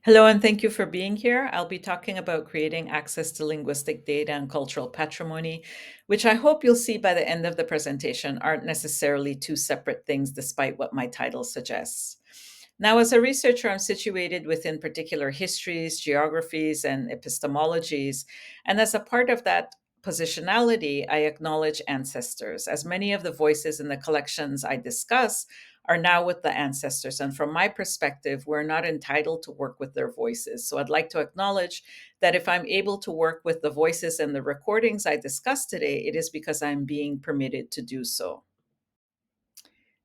Hello, and thank you for being here. I'll be talking about creating access to linguistic data and cultural patrimony, which I hope you'll see by the end of the presentation aren't necessarily two separate things, despite what my title suggests. Now, as a researcher, I'm situated within particular histories, geographies, and epistemologies. And as a part of that positionality, I acknowledge ancestors, as many of the voices in the collections I discuss are now with the ancestors. And from my perspective, we're not entitled to work with their voices. So I'd like to acknowledge that if I'm able to work with the voices and the recordings I discussed today, it is because I'm being permitted to do so.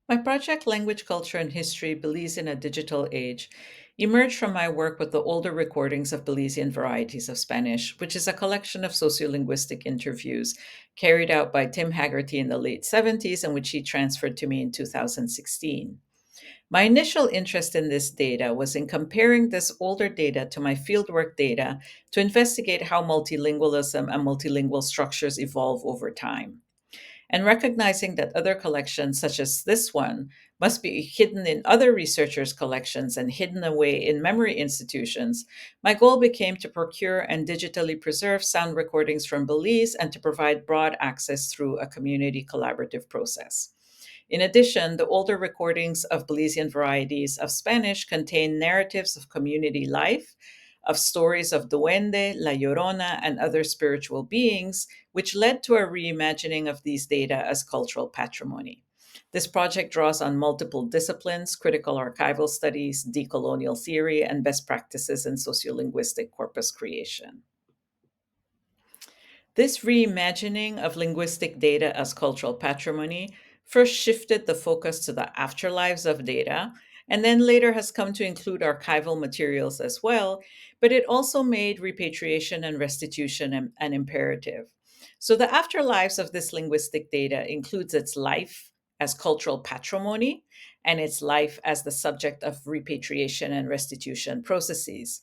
My project, Language, Culture, and History, Belize in a Digital Age, emerged from my work with the Older Recordings of Belizean Varieties of Spanish, which is a collection of sociolinguistic interviews carried out by Tim Hagerty in the late 70s and which he transferred to me in 2016. My initial interest in this data was in comparing this older data to my fieldwork data to investigate how multilingualism and multilingual structures evolve over time. And recognizing that other collections, such as this one, must be hidden in other researchers' collections and hidden away in memory institutions, my goal became to procure and digitally preserve sound recordings from Belize and to provide broad access through a community collaborative process. In addition, the older recordings of Belizean varieties of Spanish contain narratives of community life, of stories of Duende, La Llorona, and other spiritual beings, which led to a reimagining of these data as cultural patrimony. This project draws on multiple disciplines: critical archival studies, decolonial theory, and best practices in sociolinguistic corpus creation. This reimagining of linguistic data as cultural patrimony first shifted the focus to the afterlives of data, and then later has come to include archival materials as well, but it also made repatriation and restitution an imperative. So the afterlives of this linguistic data includes its life as cultural patrimony and its life as the subject of repatriation and restitution processes.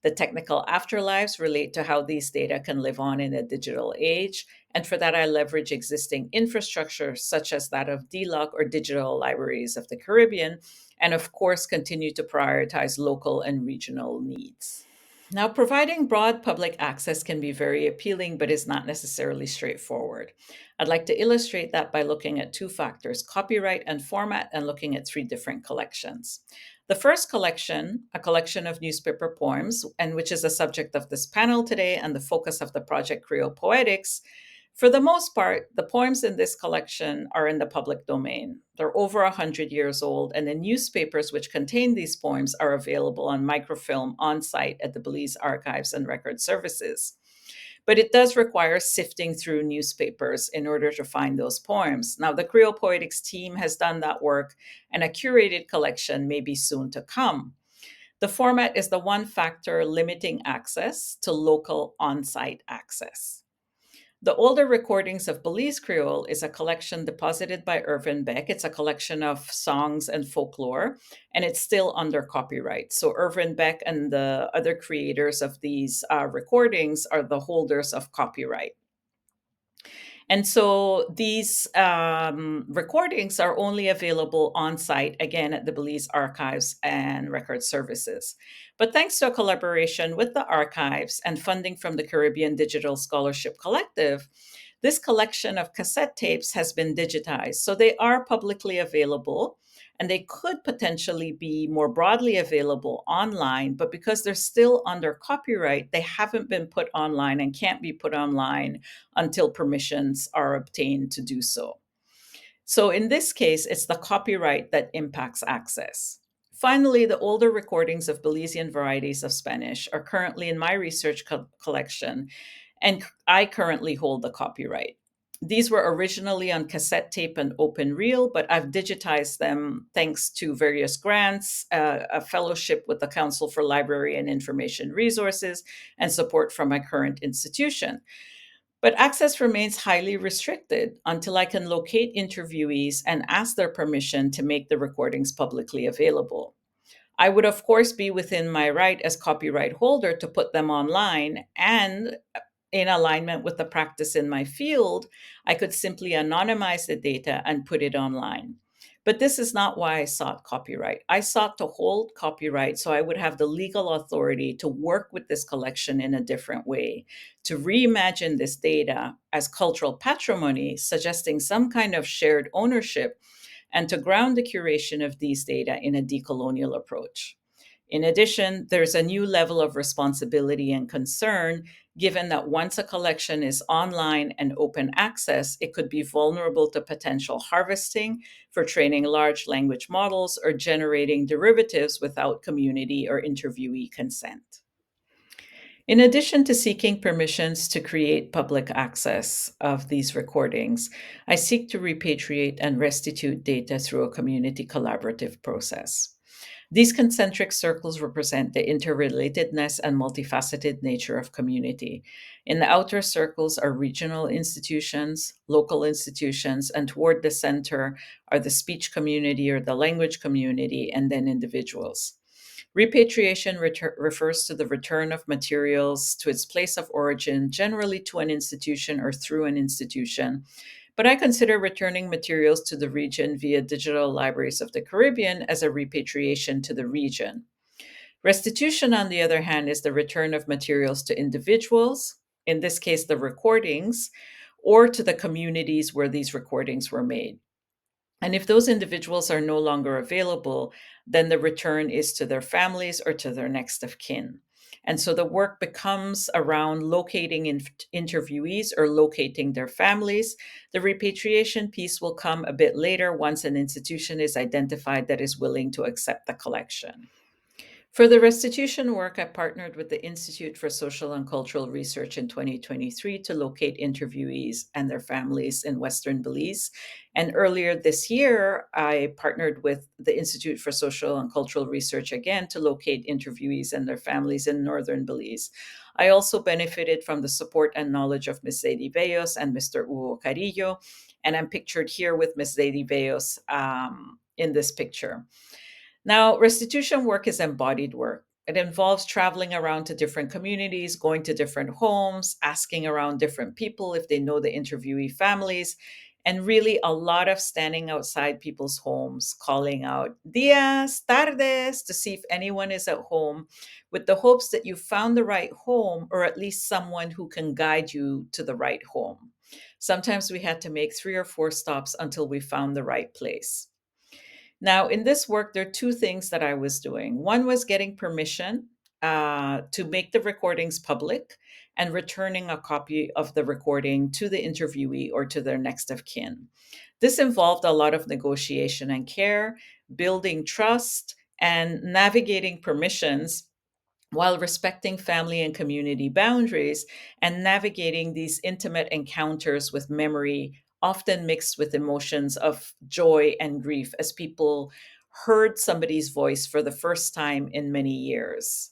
The technical afterlives relate to how these data can live on in a digital age. And for that, I leverage existing infrastructure such as that of DLOC or Digital Libraries of the Caribbean, and of course, continue to prioritize local and regional needs. Now, providing broad public access can be very appealing, but is not necessarily straightforward. I'd like to illustrate that by looking at two factors: copyright and format, and looking at three different collections. The first collection, a collection of newspaper poems, and which is the subject of this panel today and the focus of the project Creole Poetics. For the most part, the poems in this collection are in the public domain. They're over 100 years old, and the newspapers which contain these poems are available on microfilm on site at the Belize Archives and Record Services. But it does require sifting through newspapers in order to find those poems. Now, the Creole Poetics team has done that work, and a curated collection may be soon to come. The format is the one factor limiting access to local on site access. The Older Recordings of Belize Kriol is a collection deposited by Irvin Beck. It's a collection of songs and folklore, and it's still under copyright. So Irvin Beck and the other creators of these recordings are the holders of copyright. And so these recordings are only available on site, again, at the Belize Archives and Record Services. But thanks to a collaboration with the archives and funding from the Caribbean Digital Scholarship Collective, this collection of cassette tapes has been digitized. So they are publicly available, and they could potentially be more broadly available online, but because they're still under copyright, they haven't been put online and can't be put online until permissions are obtained to do so. So in this case, it's the copyright that impacts access. Finally, the older recordings of Belizean varieties of Spanish are currently in my research collection, and I currently hold the copyright. These were originally on cassette tape and open reel, but I've digitized them thanks to various grants, a fellowship with the Council for Library and Information Resources, and support from my current institution. But access remains highly restricted until I can locate interviewees and ask their permission to make the recordings publicly available. I would, of course, be within my right as copyright holder to put them online, and in alignment with the practice in my field, I could simply anonymize the data and put it online. But this is not why I sought copyright. I sought to hold copyright so I would have the legal authority to work with this collection in a different way, to reimagine this data as cultural patrimony, suggesting some kind of shared ownership, and to ground the curation of these data in a decolonial approach. In addition, there's a new level of responsibility and concern given that once a collection is online and open access, it could be vulnerable to potential harvesting for training large language models or generating derivatives without community or interviewee consent. In addition to seeking permissions to create public access of these recordings, I seek to repatriate and restitute data through a community collaborative process. These concentric circles represent the interrelatedness and multifaceted nature of community. In the outer circles are regional institutions, local institutions, and toward the center are the speech community or the language community, and then individuals. Repatriation refers to the return of materials to its place of origin, generally to an institution or through an institution. But I consider returning materials to the region via digital libraries of the Caribbean as a repatriation to the region. Restitution, on the other hand, is the return of materials to individuals, in this case, the recordings, or to the communities where these recordings were made. And if those individuals are no longer available, then the return is to their families or to their next of kin. And so the work becomes around locating interviewees or locating their families. The repatriation piece will come a bit later once an institution is identified that is willing to accept the collection. For the restitution work, I partnered with the Institute for Social and Cultural Research in 2023 to locate interviewees and their families in Western Belize. And earlier this year, I partnered with the Institute for Social and Cultural Research again to locate interviewees and their families in Northern Belize. I also benefited from the support and knowledge of Ms. Zaidi Veos and Mr. Hugo Carillo, and I'm pictured here with Ms. Zaidi Veos in this picture. Now, restitution work is embodied work. It involves traveling around to different communities, going to different homes, asking around different people if they know the interviewee families, and really a lot of standing outside people's homes, calling out dias, tardes, to see if anyone is at home, with the hopes that you found the right home or at least someone who can guide you to the right home. Sometimes we had to make 3 or 4 stops until we found the right place. Now, in this work, there are two things that I was doing. One was getting permission to make the recordings public and returning a copy of the recording to the interviewee or to their next of kin. This involved a lot of negotiation and care, building trust, and navigating permissions while respecting family and community boundaries and navigating these intimate encounters with memory, often mixed with emotions of joy and grief as people heard somebody's voice for the first time in many years.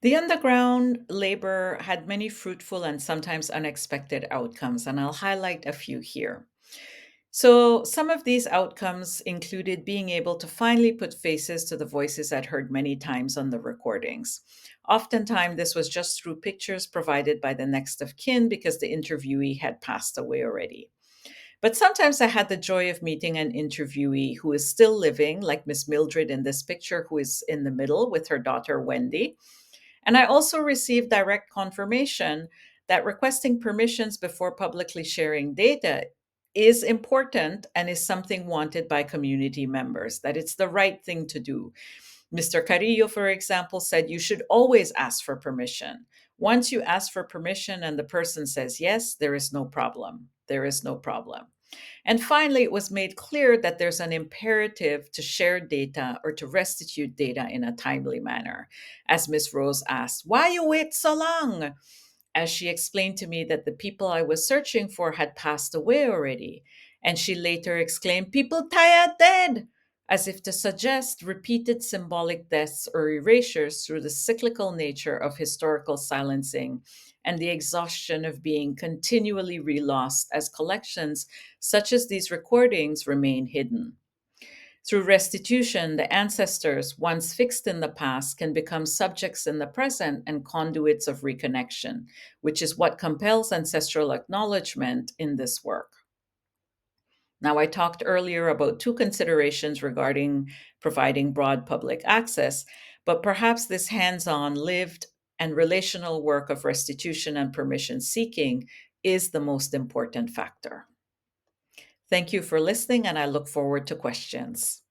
The underground labor had many fruitful and sometimes unexpected outcomes, and I'll highlight a few here. So, some of these outcomes included being able to finally put faces to the voices I'd heard many times on the recordings. Oftentimes, this was just through pictures provided by the next of kin because the interviewee had passed away already. But sometimes I had the joy of meeting an interviewee who is still living, like Miss Mildred in this picture, who is in the middle with her daughter Wendy. And I also received direct confirmation that requesting permissions before publicly sharing data is important and is something wanted by community members, that it's the right thing to do. Mr. Carillo, for example, said you should always ask for permission. Once you ask for permission and the person says yes, there is no problem. There is no problem. And finally, it was made clear that there's an imperative to share data or to restitute data in a timely manner. As Ms. Rose asked, why you wait so long? As she explained to me that the people I was searching for had passed away already. And she later exclaimed, people tired dead, as if to suggest repeated symbolic deaths or erasures through the cyclical nature of historical silencing and the exhaustion of being continually relost as collections such as these recordings remain hidden. Through restitution, the ancestors, once fixed in the past, can become subjects in the present and conduits of reconnection, which is what compels ancestral acknowledgement in this work. Now, I talked earlier about two considerations regarding providing broad public access, but perhaps this hands on, lived, and relational work of restitution and permission seeking is the most important factor. Thank you for listening, and I look forward to questions.